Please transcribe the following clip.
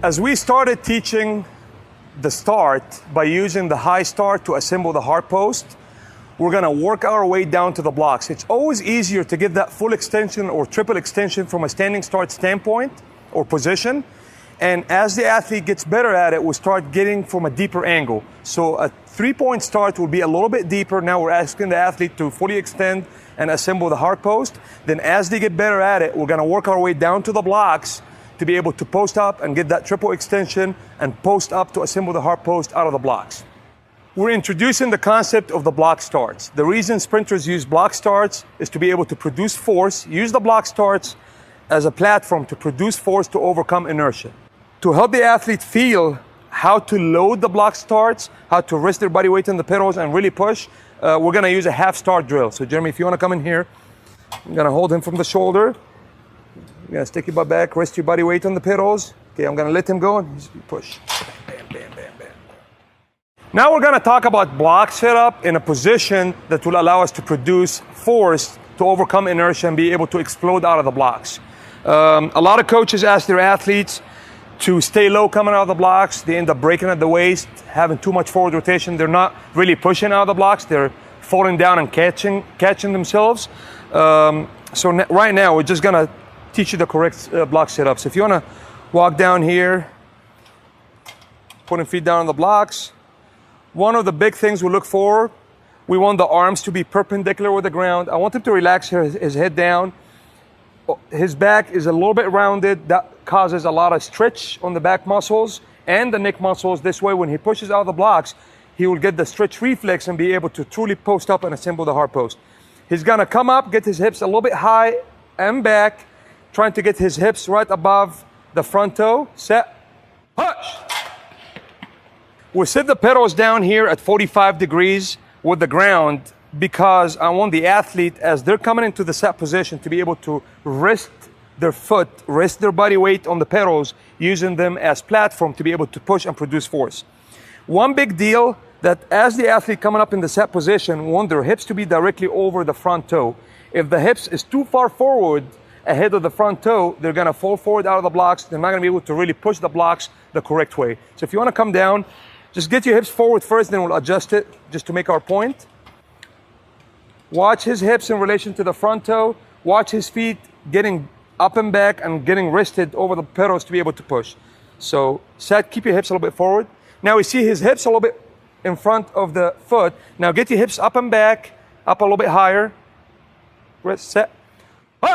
As we started teaching the start by using the high start to assemble the hard post, we're gonna work our way down to the blocks. It's always easier to get that full extension or triple extension from a standing start standpoint or position. And as the athlete gets better at it, we start getting from a deeper angle. So a 3-point start will be a little bit deeper. Now we're asking the athlete to fully extend and assemble the hard post. Then as they get better at it, we're gonna work our way down to the blocks to be able to post up and get that triple extension and post up to assemble the hard post out of the blocks. We're introducing the concept of the block starts. The reason sprinters use block starts is to be able to produce force, use the block starts as a platform to produce force to overcome inertia. To help the athlete feel how to load the block starts, how to rest their body weight on the pedals and really push, we're gonna use a half start drill. So Jeremy, if you wanna come in here, I'm gonna hold him from the shoulder. You're gonna stick your butt back, rest your body weight on the pedals. Okay, I'm gonna let him go and push. Bam, bam, bam, bam. Now we're gonna talk about block setup in a position that will allow us to produce force to overcome inertia and be able to explode out of the blocks. A lot of coaches ask their athletes to stay low coming out of the blocks. They end up breaking at the waist, having too much forward rotation. They're not really pushing out of the blocks. They're falling down and catching themselves. Right now, we're just gonna teach you the correct block setup. So if you wanna walk down here, putting feet down on the blocks. One of the big things we look for, we want the arms to be perpendicular with the ground. I want him to relax his head down. His back is a little bit rounded. That causes a lot of stretch on the back muscles and the neck muscles. This way, when he pushes out of the blocks, he will get the stretch reflex and be able to truly post up and assemble the hard post. He's gonna come up, get his hips a little bit high and back, trying to get his hips right above the front toe. Set, push. We'll sit the pedals down here at 45 degrees with the ground because I want the athlete, as they're coming into the set position, to be able to rest their foot, rest their body weight on the pedals, using them as platform to be able to push and produce force. One big deal that as the athlete coming up in the set position, we want their hips to be directly over the front toe. If the hips is too far forward, ahead of the front toe, they're gonna fall forward out of the blocks. They're not gonna be able to really push the blocks the correct way. So if you wanna come down, just get your hips forward first, then we'll adjust it just to make our point. Watch his hips in relation to the front toe. Watch his feet getting up and back and getting rested over the pedals to be able to push. So set, keep your hips a little bit forward. Now we see his hips a little bit in front of the foot. Now get your hips up and back, up a little bit higher. Rest, set, push.